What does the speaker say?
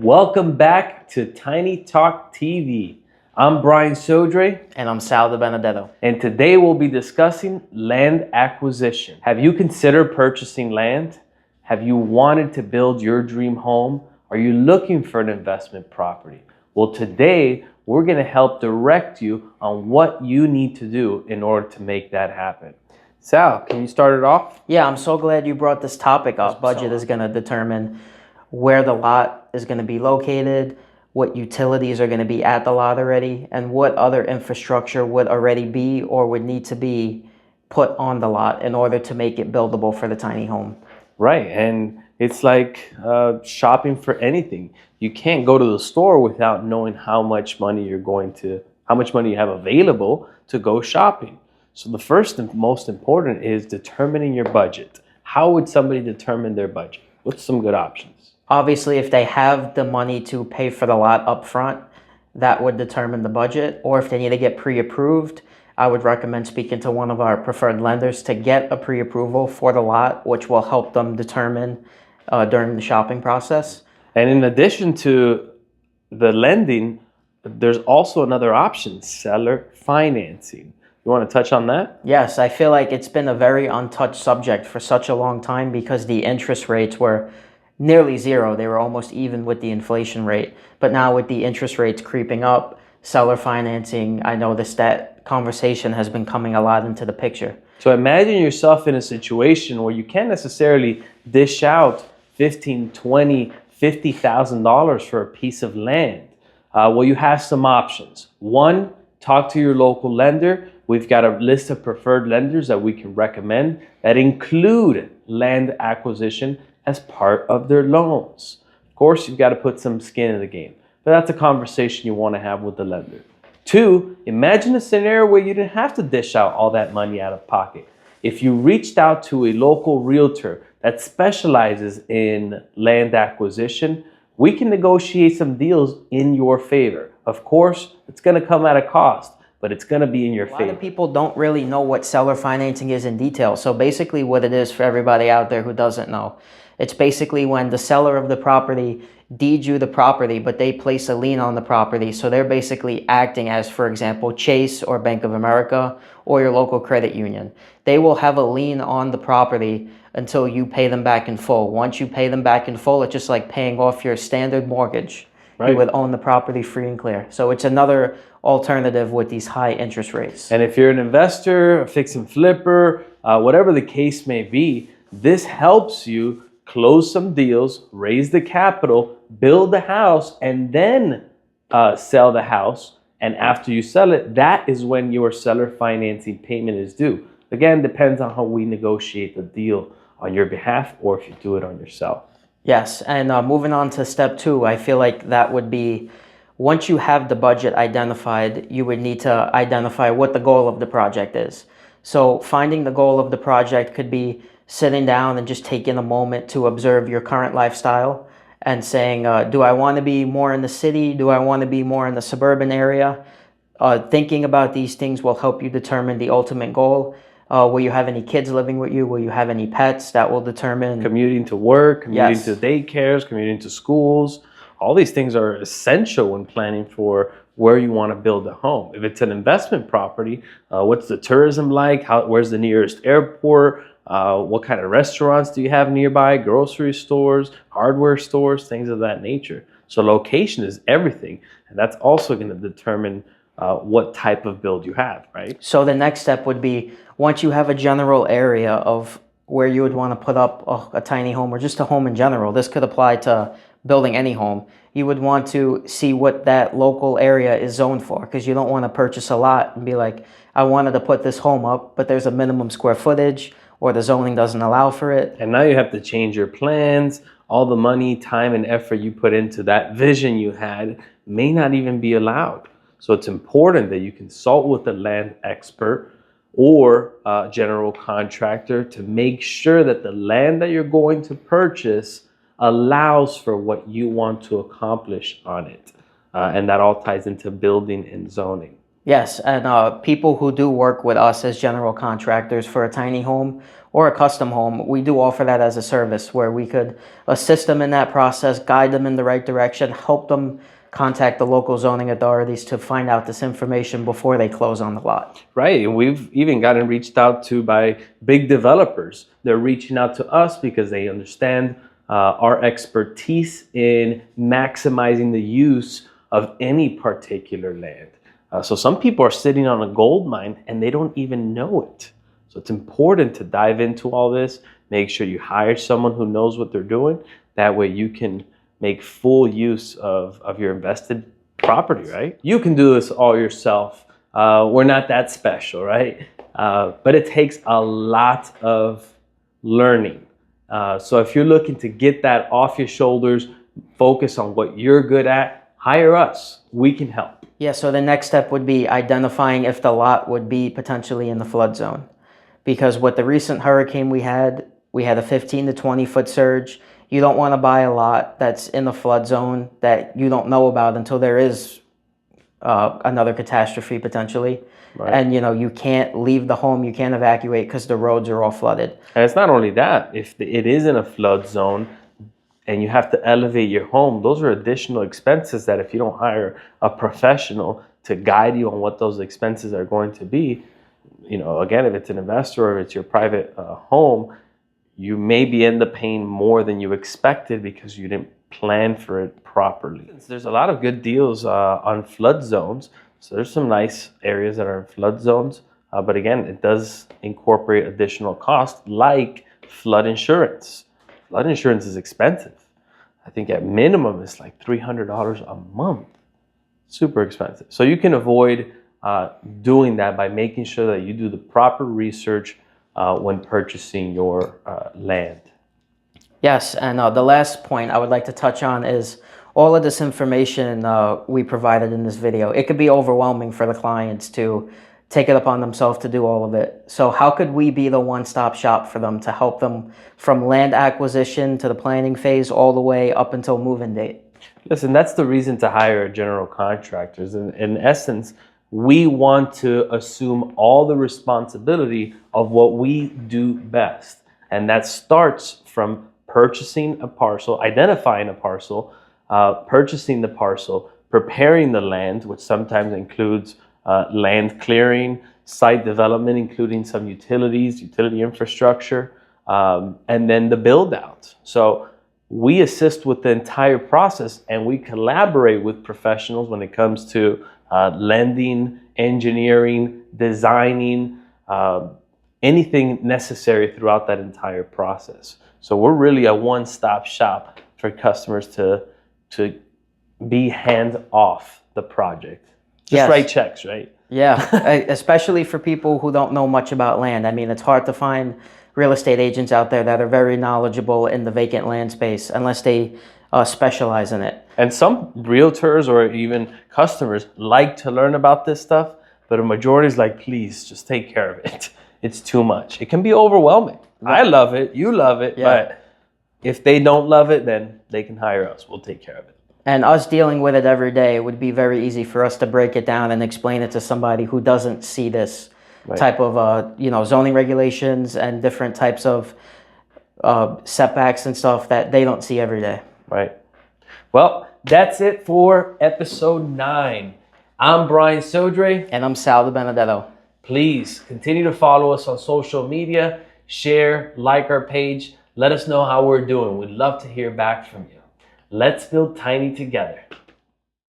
Welcome back to Tiny Talk TV. I'm Brian Sodre. And I'm Sal De Benedetto. And today we'll be discussing land acquisition. Have you considered purchasing land? Have you wanted to build your dream home? Are you looking for an investment property? Well, today we're going to help direct you on what you need to do in order to make that happen. Sal, can you start it off? Yeah, I'm so glad you brought this topic up. Budget is going to determine where the lot is going to be located, what utilities are going to be at the lot already, and what other infrastructure would already be or would need to be put on the lot in order to make it buildable for the tiny home. Right, and it's like shopping for anything. You can't go to the store without knowing how much money you have available to go shopping. So the first and most important is determining your budget. How would somebody determine their budget? What's some good options? Obviously, if they have the money to pay for the lot up front, that would determine the budget. Or if they need to get pre-approved, I would recommend speaking to one of our preferred lenders to get a pre-approval for the lot, which will help them determine during the shopping process. And in addition to the lending, there's also another option, seller financing. You want to touch on that? Yes, I feel like it's been a very untouched subject for such a long time because the interest rates were nearly zero. They were almost even with the inflation rate. But now with the interest rates creeping up, seller financing, I noticed that conversation has been coming a lot into the picture. So imagine yourself in a situation where you can't necessarily dish out $15,000, $20,000, $50,000 for a piece of land. Well, you have some options. One, talk to your local lender. We've got a list of preferred lenders that we can recommend that include land acquisition as part of their loans. Of course, you've got to put some skin in the game, but that's a conversation you want to have with the lender. Two, imagine a scenario where you didn't have to dish out all that money out of pocket. If you reached out to a local realtor that specializes in land acquisition, we can negotiate some deals in your favor. Of course, it's going to come at a cost, but it's going to be in your favor. A lot of people don't really know what seller financing is in detail. So basically what it is for everybody out there who doesn't know, it's basically when the seller of the property deeds you the property, but they place a lien on the property. So they're basically acting as, for example, Chase or Bank of America or your local credit union. They will have a lien on the property until you pay them back in full. Once you pay them back in full, it's just like paying off your standard mortgage. Right. You would own the property free and clear. So it's another alternative with these high interest rates. And if you're an investor, a fix and flipper, whatever the case may be, this helps you close some deals, raise the capital, build the house, and then sell the house. And after you sell it, that is when your seller financing payment is due. Again, depends on how we negotiate the deal on your behalf or if you do it on yourself. Yes, and moving on to step two, I feel like that would be, once you have the budget identified, you would need to identify what the goal of the project is. So finding the goal of the project could be sitting down and just taking a moment to observe your current lifestyle and saying, do I want to be more in the city? Do I want to be more in the suburban area? Thinking about these things will help you determine the ultimate goal. Will you have any kids living with you? Will you have any pets? That will determine. Commuting to work, commuting to daycares, commuting to schools. All these things are essential when planning for where you want to build a home. If it's an investment property, what's the tourism like? Where's the nearest airport? What kind of restaurants do you have nearby? Grocery stores, hardware stores, things of that nature. So location is everything. And that's also going to determine what type of build you have, right? So the next step would be, once you have a general area of where you would want to put up a tiny home or just a home in general, this could apply to building any home, you would want to see what that local area is zoned for, because you don't want to purchase a lot and be like, I wanted to put this home up, but there's a minimum square footage or the zoning doesn't allow for it. And now you have to change your plans. All the money, time, and effort you put into that vision you had may not even be allowed. So it's important that you consult with a land expert or a general contractor to make sure that the land that you're going to purchase allows for what you want to accomplish on it. And that all ties into building and zoning. Yes, and people who do work with us as general contractors for a tiny home or a custom home, we do offer that as a service where we could assist them in that process, guide them in the right direction, help them contact the local zoning authorities to find out this information before they close on the lot. Right, and we've even gotten reached out to by big developers. They're reaching out to us because they understand our expertise in maximizing the use of any particular land. So some people are sitting on a gold mine and they don't even know it. So it's important to dive into all this. Make sure you hire someone who knows what they're doing. That way you can make full use of your invested property, right? You can do this all yourself. We're not that special, right? But it takes a lot of learning. So if you're looking to get that off your shoulders, focus on what you're good at, hire us. We can help. Yeah, so the next step would be identifying if the lot would be potentially in the flood zone. Because with the recent hurricane we had a 15 to 20 foot surge. You don't want to buy a lot that's in the flood zone that you don't know about until there is another catastrophe potentially. Right. And you can't leave the home, you can't evacuate because the roads are all flooded. And it's not only that, if it is in a flood zone and you have to elevate your home, those are additional expenses that if you don't hire a professional to guide you on what those expenses are going to be, again, if it's an investor or it's your private home, you maybe end up paying more than you expected because you didn't plan for it properly. There's a lot of good deals on flood zones. So there's some nice areas that are in flood zones. But again, it does incorporate additional costs like flood insurance. Flood insurance is expensive. I think at minimum it's like $300 a month. Super expensive. So you can avoid doing that by making sure that you do the proper research when purchasing your land. Yes, and the last point I would like to touch on is all of this information we provided in this video. It could be overwhelming for the clients to take it upon themselves to do all of it. So how could we be the one-stop shop for them to help them from land acquisition to the planning phase all the way up until move-in date? Listen, that's the reason to hire general contractors. In essence, we want to assume all the responsibility of what we do best. And that starts from purchasing a parcel, identifying a parcel, purchasing the parcel, preparing the land, which sometimes includes land clearing, site development, including some utility infrastructure, and then the build out. So we assist with the entire process and we collaborate with professionals when it comes to lending, engineering, designing, anything necessary throughout that entire process. So we're really a one-stop shop for customers to be hands off the project. Just write checks, right? Yeah, especially for people who don't know much about land. I mean, it's hard to find real estate agents out there that are very knowledgeable in the vacant land space unless they specialize in it. And some realtors or even customers like to learn about this stuff, but a majority is like, please just take care of it. It's too much. It can be overwhelming. Right. I love it. You love it. Yeah. But if they don't love it, then they can hire us. We'll take care of it. And us dealing with it every day, it would be very easy for us to break it down and explain it to somebody who doesn't see this type of zoning regulations and different types of setbacks and stuff that they don't see every day. Right. Well, that's it for episode 9. I'm Brian Sodre. And I'm Sal DiBenedetto. Please continue to follow us on social media, share, like our page. Let us know how we're doing. We'd love to hear back from you. Let's build tiny together.